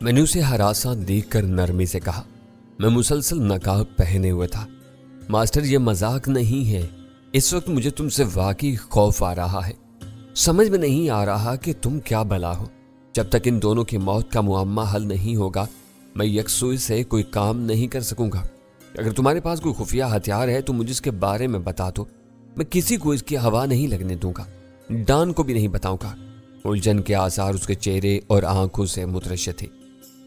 मैंने उसे हरासा देखकर नरमी से कहा। मैं मुसलसल नकाब पहने हुए था। मास्टर, ये मजाक नहीं है। इस वक्त मुझे तुमसे वाकई खौफ आ रहा है। समझ में नहीं आ रहा कि तुम क्या भला हो। जब तक इन दोनों की मौत का मुअम्मा हल नहीं होगा, मैं यकसुई से कोई काम नहीं कर सकूंगा। अगर तुम्हारे पास कोई खुफिया हथियार है तो मुझे इसके बारे में बता दो। मैं किसी को इसकी हवा नहीं लगने दूंगा, डान को भी नहीं बताऊंगा। उलझन के आसार उसके चेहरे और आंखों से मुतरश्शे थे।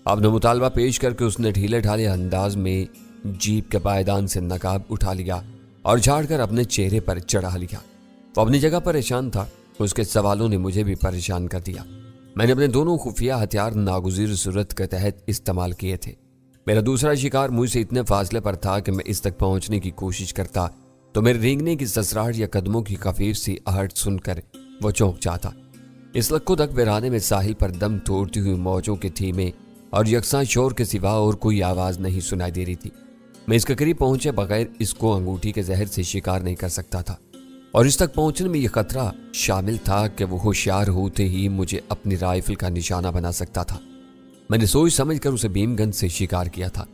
आपने मुतालबा पेश करके उसने ढीले ढाले अंदाज में जीप के पायदान से नकाब उठा लिया और झाड़कर अपने चेहरे पर चढ़ा लिया। वो अपनी जगह परेशान था। उसके सवालों ने मुझे भी परेशान कर दिया। मैंने अपने दोनों खुफिया हथियार नागुज़ीर सूरत के तहत इस्तेमाल किए थे। मेरा दूसरा शिकार मुझसे इतने फासले पर था कि मैं इस तक पहुंचने की कोशिश करता तो मेरे रेंगने की ससराहट या कदमों की खफीफ सी आहट सुनकर वो चौंक जाता। इस लक्को दक वीराने में साहिल पर दम तोड़ती हुई मौजों के धीमे और यकसा शोर के सिवा और कोई आवाज नहीं सुनाई दे रही थी। मैं इसके करीब पहुंचे बगैर इसको अंगूठी के जहर से शिकार नहीं कर सकता था, और इस तक पहुंचने में यह खतरा शामिल था कि वो होशियार होते ही मुझे अपनी राइफल का निशाना बना सकता था। मैंने सोच समझ कर उसे भीमगंज से शिकार किया था।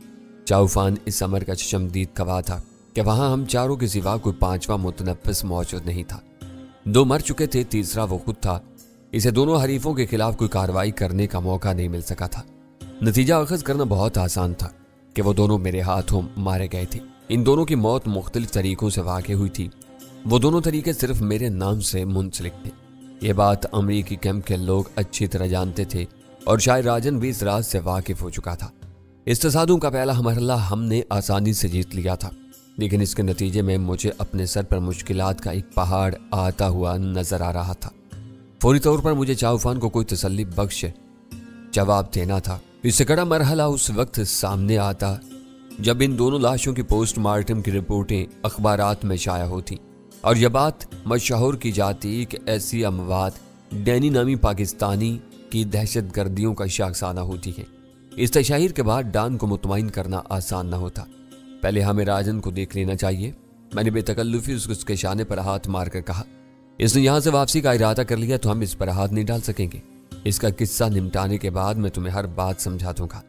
चाउफान इस अमर का चशमदीद गवाह था कि वहां हम चारों के सिवा कोई पांचवा मुतनफ्फिस मौजूद नहीं था। 2 मर चुके थे, तीसरा वो खुद था। इसे दोनों हरीफों के खिलाफ कोई कार्रवाई करने का मौका नहीं मिल सका था। नतीजा अखज़ करना बहुत आसान था कि वो दोनों मेरे हाथों मारे गए थे। इन दोनों की मौत मुख्तलिफ तरीकों से वाक़ हुई थी। वो दोनों तरीके सिर्फ मेरे नाम से मुंसलिक थे। ये बात अमरीकी कैंप के लोग अच्छी तरह जानते थे और शायद राजन भी इस राज से वाकिफ हो चुका था। इस तसादुम का पहला मरहला हमने आसानी से जीत लिया था, लेकिन इसके नतीजे में मुझे अपने सर पर मुश्किलात का एक पहाड़ आता हुआ नजर आ रहा था। फौरी तौर पर मुझे चाउफान को कोई तसल्ली बख्श जवाब देना था। इससे कड़ा मरहला उस वक्त सामने आता जब इन दोनों लाशों की पोस्टमार्टम की रिपोर्टें अखबारात में शाया होती और यह बात मशहूर की जाती कि ऐसी अमवात डैनी नामी पाकिस्तानी की दहशत गर्दियों का शाखसाना होती है। इस तशहीर के बाद डान को मुतमईन करना आसान न होता। पहले हमें राजन को देख लेना चाहिए। मैंने बेतकल्लुफी उसके शाने पर हाथ मारकर कहा। इसने यहाँ से वापसी का इरादा कर लिया तो हम इस पर हाथ नहीं डाल सकेंगे। इसका किस्सा निपटाने के बाद मैं तुम्हें हर बात समझा दूंगा।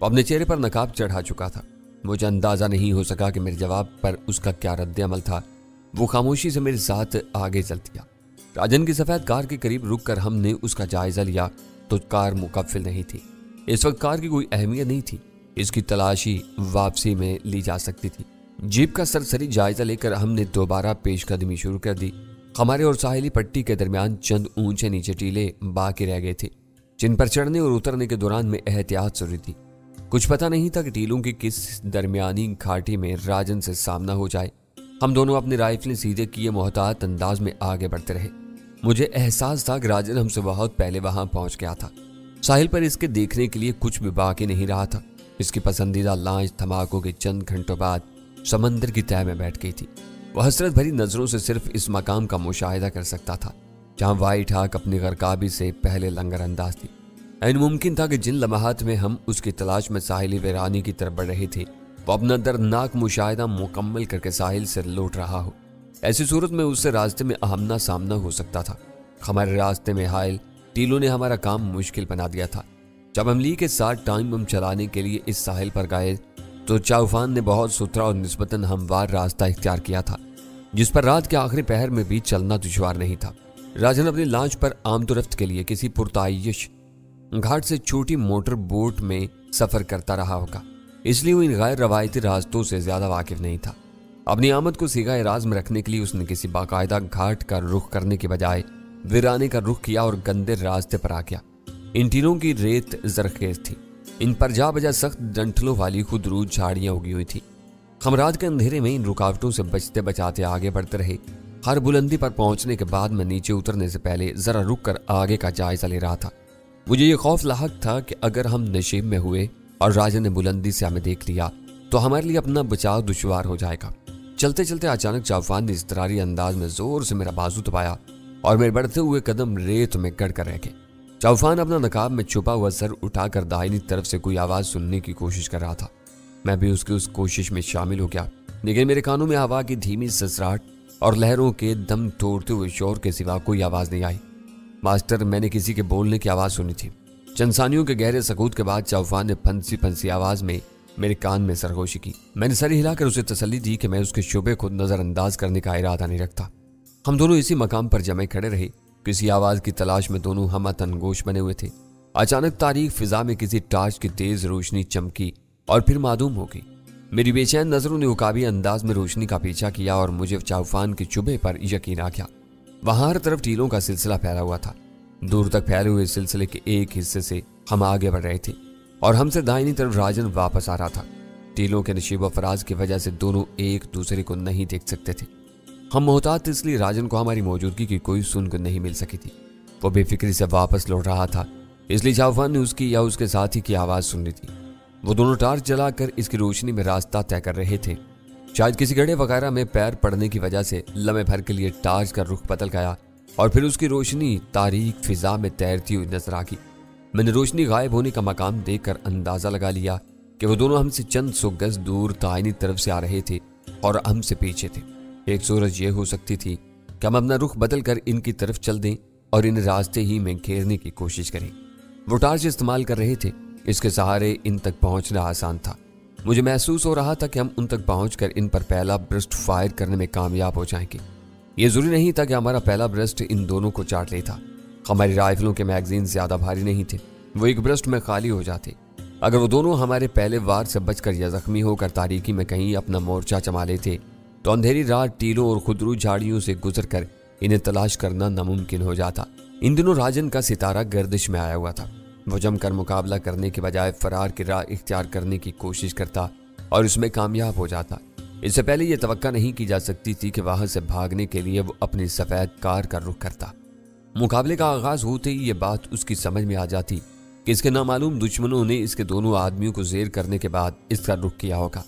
वो अपने चेहरे पर नकाब चढ़ा चुका था। मुझे अंदाजा नहीं हो सका कि मेरे जवाब पर उसका क्या रद्द अमल था। वो खामोशी से मेरे साथ आगे चल दिया। राजन की सफेद कार के करीब रुककर हमने उसका जायजा लिया तो कार मुकफ्फिल नहीं थी। इस वक्त कार की कोई अहमियत नहीं थी। इसकी तलाशी वापसी में ली जा सकती थी। जीप का सरसरी जायजा लेकर हमने दोबारा पेशकदमी शुरू कर दी। हमारे और साहिली पट्टी के दरमियान चंद ऊंचे नीचे टीले बाकी रह गए थे, जिन पर चढ़ने और उतरने के दौरान में एहतियात जरूरी थी। कुछ पता नहीं था कि टीलों की किस दरमियानी घाटी में राजन से सामना हो जाए। हम दोनों अपनी राइफलें सीधे किए मोहतात अंदाज में आगे बढ़ते रहे। मुझे एहसास था कि राजन हमसे बहुत पहले वहां पहुंच गया था। साहिल पर इसके देखने के लिए कुछ भी बाकी नहीं रहा था। इसकी पसंदीदा लॉन्च धमाकों के चंद घंटों बाद समंदर की तह में बैठ गई थी। वह हसरत भरी नजरों से सिर्फ इस मकाम का मुशाहिदा कर सकता था जहां वाइट हाक अपनी गरकाबी से पहले लंगर अंदाज थी। ऐन मुमकिन था कि जिन लम्हात में हम उसकी तलाश में साहिली वीरानी की तरफ बढ़ रहे थे वो अपना दर्दनाक मुशाहिदा मुकम्मल करके साहिल से लौट रहा हो। ऐसी सूरत में उससे रास्ते में आमना सामना हो सकता था। हमारे रास्ते में हायल टीलों ने हमारा काम मुश्किल बना दिया था। जब हम ली के साथ टाइम बम चलाने के लिए इस साहिल पर गए तो चाउफान ने बहुत सुथरा और निस्बतन हमवार रास्ता इख्तियार किया था, जिस पर रात के आखिरी पहर में भी चलना दुश्वार नहीं था। राजन अपनी लॉन्च पर आमदोरफ्त के लिए किसी पुरताइश घाट से छोटी मोटर बोट में सफर करता रहा होगा, इसलिए वो इन गैर रवायती रास्तों से ज्यादा वाकिफ नहीं था। अपनी आमद को सीगा राज में रखने के लिए उसने किसी बाकायदा घाट का रुख करने के बजाय वीराने का रुख किया और गंदे रास्ते पर आ गया। इन टीलों की रेत जरखेज थी। इन पर जा बजा सख्त डंठलों वाली खुदरूज झाड़ियां उगी हुई थी। हम रात के अंधेरे में इन रुकावटों से बचते बचाते आगे बढ़ते रहे। हर बुलंदी पर पहुंचने के बाद मैं नीचे उतरने से पहले जरा रुक कर आगे का जायजा ले रहा था। मुझे ये खौफ लाहक था कि अगर हम नशीब में हुए और राजन ने बुलंदी से हमें देख लिया तो हमारे लिए अपना बचाव दुश्वार हो जाएगा। चलते चलते अचानक चाउफान ने इस्तरारी अंदाज में जोर से मेरा बाजू दबाया और मेरे बढ़ते हुए कदम रेत में गड़ कर रह गए। चाउफान अपना नकाब में छुपा हुआ सर उठाकर दाहिनी तरफ से कोई आवाज सुनने की कोशिश कर रहा था। मैं भी उसकी उस कोशिश में शामिल हो गया, लेकिन मेरे कानों में हवा की धीमी ससराहट और लहरों के दम तोड़ते हुए शोर के सिवा कोई आवाज नहीं आई। मास्टर, मैंने किसी के बोलने की आवाज सुनी थी। चंद सानियों के गहरे सकूत के बाद चौफान ने फंसी फंसी आवाज में मेरे कान में सरगोशी की। मैंने सर हिलाकर उसे तसल्ली दी कि मैं उसके शुबे को नजरअंदाज करने का इरादा नहीं रखता। हम दोनों इसी मकाम पर जमे खड़े रहे। किसी आवाज की तलाश में दोनों हम तनगोश बने हुए थे। अचानक तारीख फिजा में किसी टार्च की तेज रोशनी चमकी और फिर मादूम हो गई। मेरी बेचैन नजरों ने उकाबी अंदाज में रोशनी का पीछा किया और मुझे चौफान के चुभे पर यकीन आ गया। वहां हर तरफ टीलों का सिलसिला फैला हुआ था। दूर तक फैले हुए सिलसिले के एक हिस्से से हम आगे बढ़ रहे थे और हमसे दाहिनी तरफ राजन वापस आ रहा था। टीलों के नशीब फराज की वजह से दोनों एक दूसरे को नहीं देख सकते थे। हम मोहतात इसलिए राजन को हमारी मौजूदगी की कोई सुनकर नहीं मिल सकी थी। वो बेफिक्री से वापस लौट रहा था, इसलिए चौफान ने उसकी या उसके साथी की आवाज सुनी थी। वो दोनों टार्च जलाकर इसकी रोशनी में रास्ता तय कर रहे थे। शायद किसी गड्ढे वगैरह में पैर पड़ने की वजह से लम्हे भर के लिए टार्च का रुख बदल गया और फिर उसकी रोशनी तारीक फिजा में तैरती हुई नजर आ गई। मैंने रोशनी गायब होने का मकाम देखकर अंदाजा लगा लिया कि वो दोनों हमसे चंद सौ गज दूर दाहिनी तरफ से आ रहे थे और हमसे पीछे थे। एक सूरज ये हो सकती थी कि हम अपना रुख बदल कर इनकी तरफ चल दें और इन रास्ते ही में घेरने की कोशिश करें। वो टार्च इस्तेमाल कर रहे थे, इसके सहारे इन तक पहुंचना आसान था। मुझे महसूस हो रहा था कि हम उन तक पहुंचकर इन पर पहला ब्रस्ट फायर करने में कामयाब हो जाएंगे। ये जरूरी नहीं था कि हमारा पहला ब्रस्ट इन दोनों को चाट लेता। हमारी राइफलों के मैगजीन ज्यादा भारी नहीं थे, वो एक ब्रस्ट में खाली हो जाते। अगर वो दोनों हमारे पहले वार से बचकर या जख्मी होकर तारीकी में कहीं अपना मोर्चा जमा लेते तो अंधेरी रात टीलों और खुदरू झाड़ियों से गुजरकर इन्हें तलाश करना नामुमकिन हो जाता। इन दिनों राजन का सितारा गर्दिश में आया हुआ था। वो जमकर मुकाबला करने के बजाय फरार की राह इख्तियार करने की कोशिश करता और इसमें कामयाब हो जाता। इससे पहले यह तवक्का नहीं की जा सकती थी कि वहां से भागने के लिए वो अपनी सफेद कार का रुख करता। मुकाबले का आगाज होते ही ये बात उसकी समझ में आ जाती कि इसके नामालूम दुश्मनों ने इसके दोनों आदमियों को जेर करने के बाद इसका रुख किया होगा।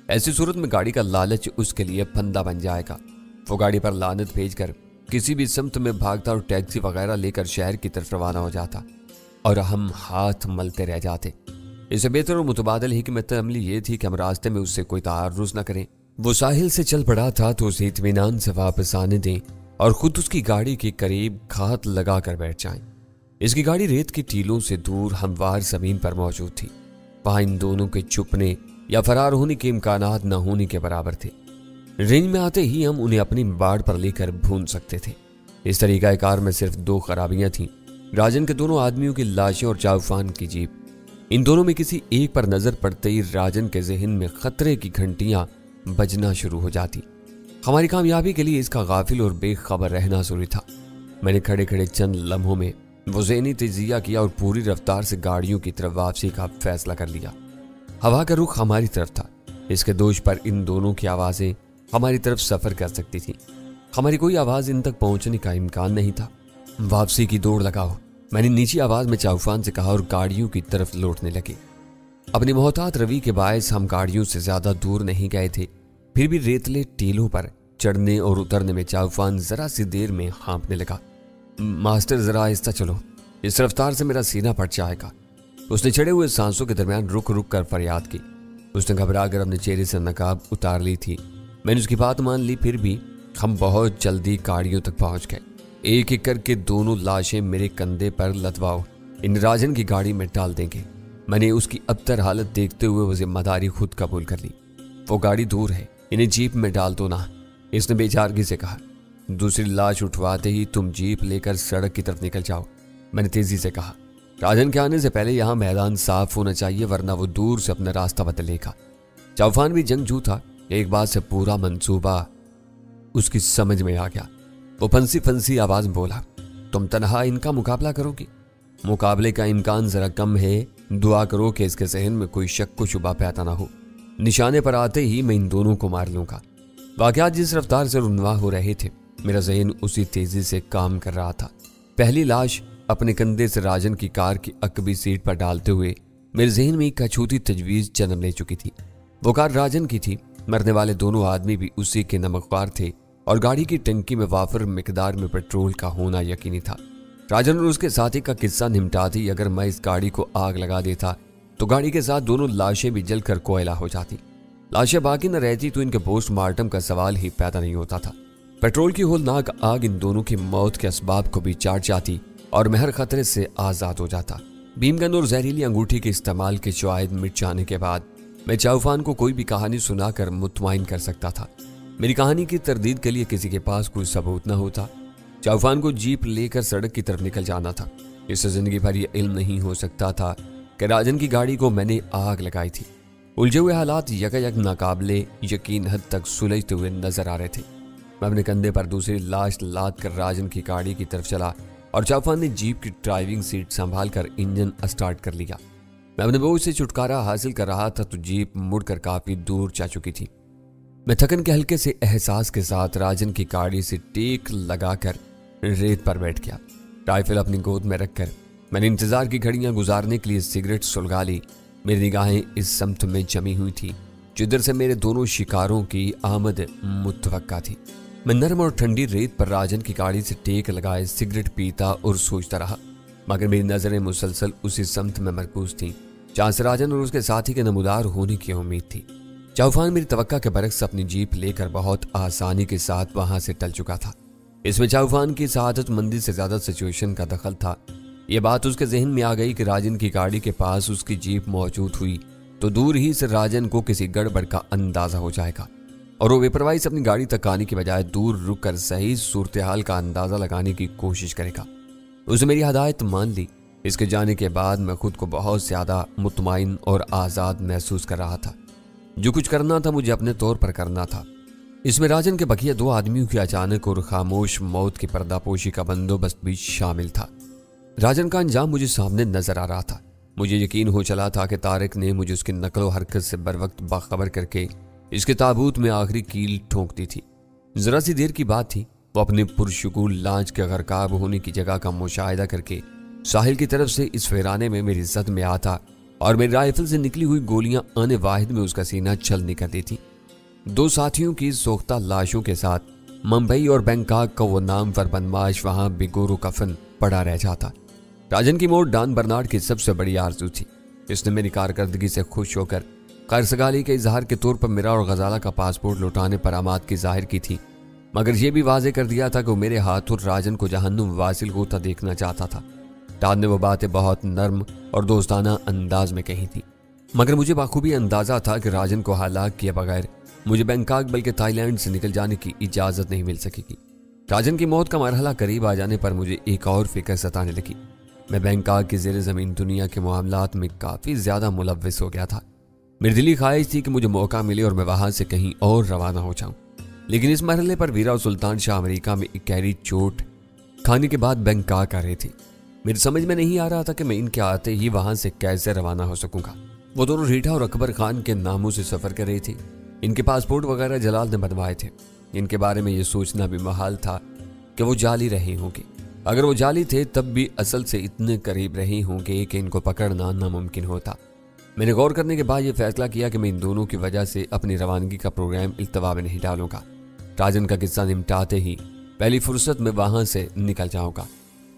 ऐसी सूरत में गाड़ी का लालच उसके लिए फंदा बन जाएगा। वो गाड़ी पर लानत भेजकर किसी भी समत में भागता और टैक्सी वगैरह लेकर शहर की तरफ रवाना हो जाता और हम हाथ मलते रह जाते। इससे बेहतर और मुतबादल हिकमत अमली ये थी कि हम रास्ते में उससे कोई तारुज़ न करें। वो साहिल से चल पड़ा था तो उसे इत्मीनान से वापस आने दें और खुद उसकी गाड़ी के करीब घात लगा कर बैठ जाएं। इसकी गाड़ी रेत की टीलों से दूर हमवार जमीन पर मौजूद थी। वहां इन दोनों के छुपने या फरार होने के इम्कानात न होने के बराबर थे। रेंज में आते ही हम उन्हें अपनी बाड़ पर लेकर भून सकते थे। इस तरीका कार में सिर्फ दो खराबियां थीं, राजन के दोनों आदमियों की लाशें और चौफान की जीप। इन दोनों में किसी एक पर नजर पड़ते ही राजन के जहन में खतरे की घंटियां बजना शुरू हो जाती। हमारी कामयाबी के लिए इसका गाफिल और बेखबर रहना जरूरी था। मैंने खड़े खड़े चंद लम्हों में वो ज़हनी तजिया किया और पूरी रफ्तार से गाड़ियों की तरफ वापसी का फैसला कर लिया। हवा का रुख हमारी तरफ था, इसके दोष पर इन दोनों की आवाजें हमारी तरफ सफर कर सकती थी। हमारी कोई आवाज इन तक पहुंचने का इम्कान नहीं था। वापसी की दौड़ लगाओ, मैंने नीची आवाज में चौफान से कहा और गाड़ियों की तरफ लौटने लगे। अपनी मोहतात रवि के बायस हम गाड़ियों से ज्यादा दूर नहीं गए थे, फिर भी रेतले टीलों पर चढ़ने और उतरने में चौफान जरा सी देर में हाँफने लगा। मास्टर जरा आहिस्ता चलो, इस रफ्तार से मेरा सीना फट जाएगा। उसने चढ़े हुए सांसों के दरमियान रुक रुक कर फरियाद की। उसने घबरा कर अपने चेहरे से नकाब उतार ली थी। मैंने उसकी बात मान ली, फिर भी हम बहुत जल्दी गाड़ियों तक पहुंच गए। एक एक करके दोनों लाशें मेरे कंधे पर लदवाओ, इन राजन की गाड़ी में डाल देंगे। मैंने उसकी अबतर हालत देखते हुए वो जिम्मेदारी खुद कबूल कर ली। वो गाड़ी दूर है, इन्हें जीप में डाल दो ना, इसने बेचारगी से कहा। दूसरी लाश उठवाते ही तुम जीप लेकर सड़क की तरफ निकल जाओ, मैंने तेजी से कहा। राजन के आने से पहले यहाँ मैदान साफ होना चाहिए, वरना वो दूर से अपना रास्ता बदलेगा। चौफान भी जंगजू था, एक बात से पूरा मंसूबा उसकी समझ में आ गया। वो फंसी फंसी आवाज में बोला, तुम तनहा इनका मुकाबला करोगी? मुकाबले का इम्कान जरा कम है, दुआ करो कि इसके जहन में कोई शक को शुबा पैदा ना हो। निशाने पर आते ही मैं इन दोनों को मार लूंगा। वाकयात जिस रफ्तार से रुनवा हो रहे थे, मेरा जहन उसी तेजी से काम कर रहा था। पहली लाश अपने कंधे से राजन की कार की अकबी सीट पर डालते हुए मेरे जहन में एक अछूती तजवीज जन्म ले चुकी थी। वो कार राजन की थी। मरने वाले दोनों आदमी भी उसी के नमकवार थे और गाड़ी की टंकी में वाफर मिकदार में पेट्रोल का होना यकीनी था। राजन और उसके साथी का किस्सा निमटाती ही अगर मैं इस गाड़ी को आग लगा देता तो गाड़ी के साथ दोनों लाशें भी जलकर कोयला हो जाती। लाशें बाकी न रहती तो इनके पोस्टमार्टम का सवाल ही पैदा नहीं होता था। पेट्रोल की होलनाक आग इन दोनों की मौत के असबाब को भी चाट जाती और मैं हर खतरे से आजाद हो जाता। भीमगन और जहरीली अंगूठी के इस्तेमाल के शवाहिद मिट जाने के बाद मैं चाउफान को कोई भी कहानी सुनाकर मुतमईन कर सकता था। मेरी कहानी की तरदीद के लिए किसी के पास कोई सबूत न होता। चाउफान को जीप लेकर सड़क की तरफ निकल जाना था। इससे जिंदगी भर यह इल्म नहीं हो सकता था कि राजन की गाड़ी को मैंने आग लगाई थी। उलझे हुए हालात यकायक नाकाबिले यकीन हद तक सुलझते हुए नजर आ रहे थे। मैं अपने कंधे पर दूसरी लाश लाद कर राजन की गाड़ी की तरफ चला और चाउफान ने जीप की ड्राइविंग सीट संभाल कर इंजन स्टार्ट कर लिया। मैं अपने बोझ से छुटकारा हासिल कर रहा था तो जीप मुड़कर काफी दूर जा चुकी थी। मैं थकन के हल्के से एहसास के साथ राजन की गाड़ी से टेक लगाकर रेत पर बैठ गया। राइफल अपनी गोद में रखकर मैंने इंतजार की घड़ियां गुजारने के लिए सिगरेट सुलगा ली। मेरी निगाहें इस समत में जमी हुई थी जिधर से मेरे दोनों शिकारों की आमद मुतवक्का थी। मैं नरम और ठंडी रेत पर राजन की गाड़ी से टेक लगाए सिगरेट पीता और सोचता रहा, मगर मेरी नजरें मुसलसल उसी समत में मरकूज थीं जहां से राजन और उसके साथी के नमूदार होने की उम्मीद थी। चाउफान मेरी तवक्का के बरक्स अपनी जीप लेकर बहुत आसानी के साथ वहां से टल चुका था। इसमें चाउफान की सआदतमंदी से ज्यादा सिचुएशन का दखल था। यह बात उसके जहन में आ गई कि राजन की गाड़ी के पास उसकी जीप मौजूद हुई तो दूर ही से राजन को किसी गड़बड़ का अंदाजा हो जाएगा और वो बेपरवाही से अपनी गाड़ी तक आने की बजाय दूर रुककर सही सूरत हाल का अंदाजा लगाने की कोशिश करेगा। उसने मेरी हदायत मान ली। इसके जाने के बाद मैं खुद को बहुत ज्यादा मुतमईन और आज़ाद महसूस कर रहा था। जो कुछ करना था मुझे अपने तौर पर करना था। इसमें राजन के बकिया दो आदमियों की अचानक और खामोश मौत की पर्दापोशी का बंदोबस्त भी शामिल था। राजन का अंजाम मुझे सामने नजर आ रहा था। मुझे यकीन हो चला था कि तारिक ने मुझे उसकी नकलो हरकत से बर वक्त बाखबर करके इसके ताबूत में आखिरी कील ठोंक दी थी। जरा सी देर की बात थी। वो अपने पुरशुगुल लांच के गरकाब होने की जगह का मुशाहिदा करके साहिल की तरफ से इस फेराने में मेरी जद में आता और मेरी राइफल से निकली हुई गोलियां आने वाहिद में उसका सीना छलनी कर देती। दो साथियों की सोख्ता लाशों के साथ मुंबई और बैंकॉक का वो नामवर बदमाश वहां बेगोरो कफन पड़ा रह जाता। राजन की मौत डॉन बर्नार्ड की सबसे बड़ी आरज़ू थी। इसने मेरी कारकर्दगी से खुश होकर खैरसगाली के इजहार के तौर पर मेरा और गजाला का पासपोर्ट लौटाने पर आमाद की जाहिर की थी, मगर यह भी वाजे कर दिया था कि वो मेरे हाथों राजन को जहन्नुम वासिल होता देखना चाहता था। डॉन ने वो बातें बहुत नर्म और दोस्ताना अंदाज में कही थी, मगर मुझे बाखूबी अंदाजा था कि राजन को हलाक किए बगैर मुझे बैंकॉक बल्कि थाईलैंड से निकल जाने की इजाजत नहीं मिल सकेगी। राजन की मौत का मरहला करीब आ जाने पर मुझे एक और फिक्र सताने लगी। मैं बैंकॉक की ज़ेर ज़मीन दुनिया के मामलात में काफ़ी ज़्यादा मुलव्विस हो गया था। मेरी दिली ख्वाहिश थी कि मुझे मौका मिले और मैं वहां से कहीं और रवाना हो जाऊं, लेकिन इस मरहले पर वीरा और सुल्तान शाह अमेरिका में एक गहरी चोट खाने के बाद बैंकॉक आ रहे थे। मेरी समझ में नहीं आ रहा था कि मैं इनके आते ही वहां से कैसे रवाना हो सकूंगा। वो दोनों रीठा और अकबर खान के नामों से सफर कर रहे थे। इनके पासपोर्ट वगैरह जलाल ने बनवाए थे। इनके बारे में ये सोचना भी महाल था कि वो जाली रहे होंगे। अगर वो जाली थे तब भी असल से इतने करीब रहे होंगे कि इनको पकड़ना नामुमकिन होता। मैंने गौर करने के बाद ये फैसला किया कि मैं इन दोनों की वजह से अपनी रवानगी का प्रोग्राम इल्तवा में नहीं डालूंगा। राजन का किस्सा निपटाते ही पहली फुर्सत में वहां से निकल जाऊंगा।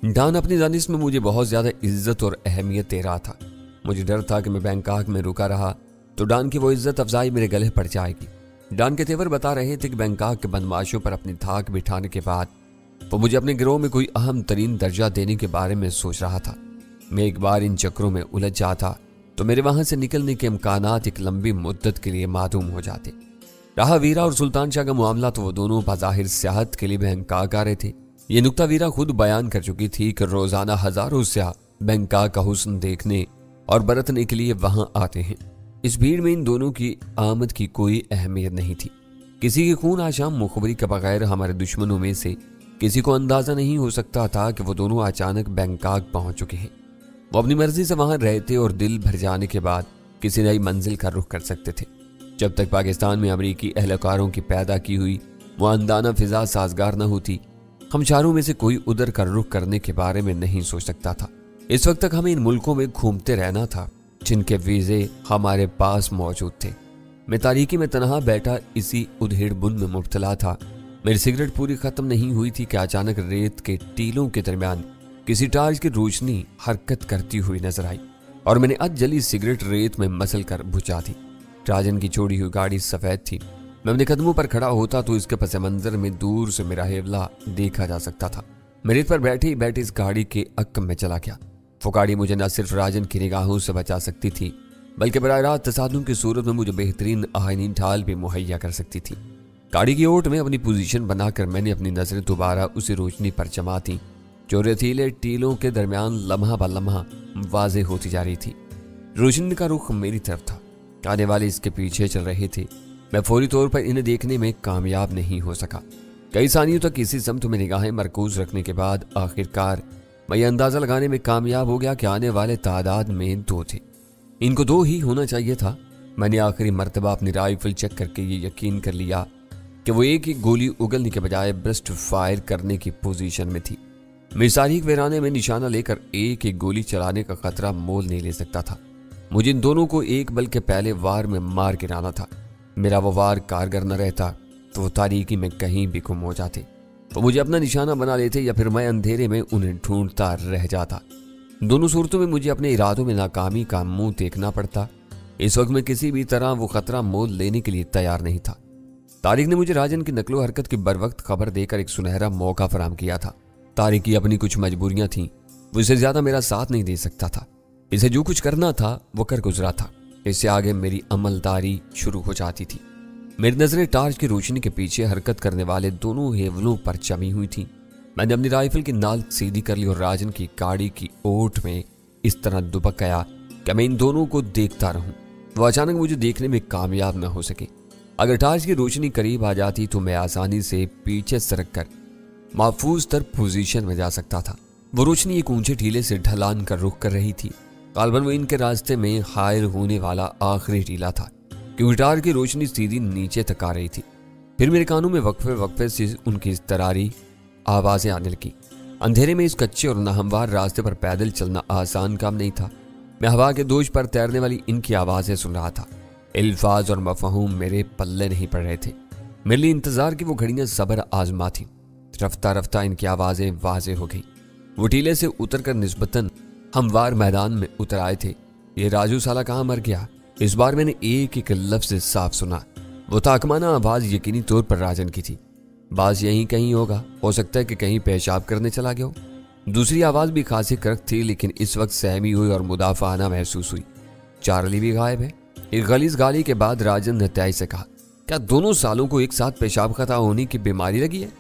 डॉन अपनी दानिश में मुझे बहुत ज्यादा इज्जत और अहमियत दे रहा था। मुझे डर था कि मैं बैंकॉक में रुका रहा तो डॉन की वो इज्जत अफजाई मेरे गले पड़ जाएगी। डॉन के तेवर बता रहे थे कि बैंकॉक के बदमाशों पर अपनी धाक बिठाने के बाद वो मुझे अपने गिरोह में कोई अहम तरीन दर्जा देने के बारे में सोच रहा था। मैं एक बार इन चक्रों में उलझ जाता तो मेरे वहां से निकलने के इम्कानात एक लंबी मुद्दत के लिए मादूम हो जाते। रहा वीरा और सुल्तान शाह का मामला तो वो दोनों बाज़ाहिर सियाहत के लिए बैंकॉक आ रहे थे। ये नुक्ता वीरा खुद बयान कर चुकी थी कि रोजाना हजारों सियाह बैंकॉक का हुस्न देखने और बरतने के लिए वहां आते हैं। इस भीड़ में इन दोनों की आमद की कोई अहमियत नहीं थी। किसी की खून आशाम मुखबरी के बगैर हमारे दुश्मनों में से किसी को अंदाजा नहीं हो सकता था कि वो दोनों अचानक बैंकॉक पहुंच चुके हैं। वो अपनी मर्जी से वहां रहते और दिल भर जाने के बाद किसी नई मंजिल का रुख कर सकते थे। जब तक पाकिस्तान में अमरीकी एहलकारों की पैदा की हुई वो अंदाना फिजा साजगार न होती, हम चारों में से कोई उधर का रुख करने के बारे में नहीं सोच सकता था। इस वक्त तक हमें इन मुल्कों में घूमते रहना था जिनके वीजे हमारे पास मौजूद थे। मैं तारीकी में तनहा बैठा इसी उधेड़ बुन में मुब्तला था। मेरी सिगरेट पूरी खत्म नहीं हुई थी कि अचानक रेत के टीलों के दरमियान किसी टार्च की रोशनी हरकत करती हुई नजर आई और मैंने अध जली सिगरेट रेत में मसल कर बुझा दी। राजन की छोड़ी हुई गाड़ी सफेद थी। मैं अपने कदमों पर खड़ा होता तो इसके पस मंजर में दूर से मेरा हेवला देखा जा सकता था। मैं रेत पर बैठे ही बैठे इस गाड़ी के अक्क में चला गया। वो गाड़ी मुझे न सिर्फ राजन की निगाहों से बचा सकती थी बल्कि बराह रास्त तसादुम की सूरत में मुझे बेहतरीन आईनी ढाल भी मुहैया कर सकती थी। गाड़ी की ओट में अपनी पोजीशन बनाकर मैंने अपनी नजरें दोबारा उसी रोशनी पर जमा थी जो रेतीले टीलों के दरमियान लम्हा ब लम्हा वाज़ेह होती जा रही थी। रोशनी का रुख मेरी तरफ था, आने वाले इसके पीछे चल रहे थे। मैं फौरी तौर पर इन्हें देखने में कामयाब नहीं हो सका। कई सानियों तक इसी समत में निगाहें मरकूज रखने के बाद आखिरकार मैं ये अंदाजा लगाने में कामयाब हो गया कि आने वाले तादाद में 2 थे। इनको 2 ही होना चाहिए था। मैंने आखिरी मर्तबा अपनी राइफल चेक करके ये यकीन कर लिया कि वो एक ही गोली उगलने के बजाय ब्रस्ट फायर करने की पोजीशन में थी। मैं तारीख वीराने में निशाना लेकर एक एक गोली चलाने का खतरा मोल नहीं ले सकता था। मुझे इन दोनों को एक बल के पहले वार में मार गिराना था। मेरा वो वार कारगर न रहता तो वो तारीकी में कहीं भी गुम हो जाते, वो मुझे अपना निशाना बना लेते या फिर मैं अंधेरे में उन्हें ढूंढता रह जाता। दोनों सूरतों में मुझे अपने इरादों में नाकामी का मुंह देखना पड़ता। इस वक्त मैं किसी भी तरह वो खतरा मोल लेने के लिए तैयार नहीं था। तारिक ने मुझे राजन की नकलो हरकत की बरवक्त खबर देकर एक सुनहरा मौका फराहम किया था। तारिक की अपनी कुछ मजबूरियां थीं, वो इससे ज्यादा मेरा साथ नहीं दे सकता था। इसे जो कुछ करना था वो कर गुजरा था। इससे आगे मेरी अमलदारी शुरू हो जाती थी। मेरी नजरें टार्च की रोशनी के पीछे हरकत करने वाले दोनों हेवलों पर जमी हुई थी। मैंने अपनी राइफल की नाल सीधी कर ली और राजन की गाड़ी की ओट में इस तरह दुबक गया कि मैं इन दोनों को देखता रहूं। वो अचानक मुझे देखने में कामयाब न हो सके। अगर टार्च की रोशनी करीब आ जाती तो मैं आसानी से पीछे सरक कर महफूज तर पोजीशन में जा सकता था। वो रोशनी एक ऊंचे टीले से ढलान कर रुख कर रही थी। गालबन वो इनके रास्ते में हायर होने वाला आखिरी टीला था, क्योंकि टार की रोशनी सीधी नीचे तक आ रही थी। फिर मेरे कानों में वक्फे वक्फे से उनकी इस तरारी आवाजें आने लगी। अंधेरे में इस कच्चे और नाहमवार रास्ते पर पैदल चलना आसान काम नहीं था। मैं हवा के दोष पर तैरने वाली इनकी आवाजें सुन रहा था। अल्फाज और मफहूम मेरे पल्ले नहीं पड़ रहे थे। मेरे लिए इंतजार की वो घड़ियां सब्र आजमा थी। रफ्ता रफ्ता इनकी आवाजें वाज़ेह हो गई। वो टीले से उतरकर निस्बतन हमवार मैदान में उतर आए थे। ये राजू साला कहाँ मर गया? इस बार मैंने एक एक लफ्ज साफ सुना। वो ताकमाना आवाज यकीनी तौर पर राजन की थी। बाज यहीं कहीं होगा, हो सकता है कि कहीं पेशाब करने चला गया हो। दूसरी आवाज भी खासी करक थी, लेकिन इस वक्त सहमी हुई और मुदाफाना महसूस हुई। चार्ली भी गायब है। एक गलीज गाली के बाद राजन ने त्याई से कहा, क्या दोनों सालों को एक साथ पेशाब खता होने की बीमारी लगी है?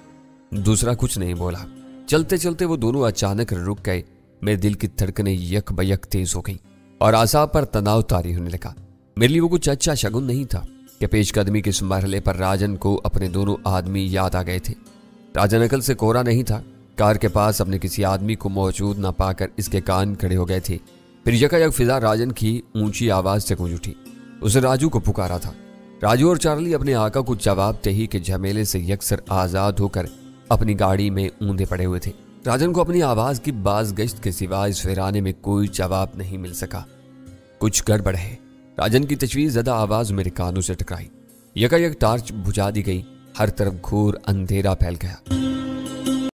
दूसरा कुछ नहीं बोला। चलते चलते वो दोनों अचानक रुक गए। मेरे दिल की धड़कनें यक बयक तेज हो गई और आसाब पर तनाव तारी होने लगा। मेरे लिए वो कुछ अच्छा शगुन नहीं था कि पेशकदमी के इस मरहले पर राजन को अपने दोनों आदमी याद आ गए थे। राजन अकल से कोरा नहीं था। कार के पास अपने किसी आदमी को मौजूद न पाकर इसके कान खड़े हो गए थे। फिर यकायक फिजा राजन की ऊंची आवाज से गूंज उठी। उसे राजू को पुकारा था। राजू और चार्ली अपने आका को जवाब दही के झमेले से यकसर आजाद होकर अपनी गाड़ी में ऊंधे पड़े हुए थे। राजन को अपनी आवाज की बाज गश्त के सिवा इस वीराने में कोई जवाब नहीं मिल सका। कुछ गड़बड़ है। राजन की तशवीश ज़दा आवाज मेरे कानों से टकराई। यकायक टार्च बुझा दी गई। हर तरफ घोर अंधेरा फैल गया।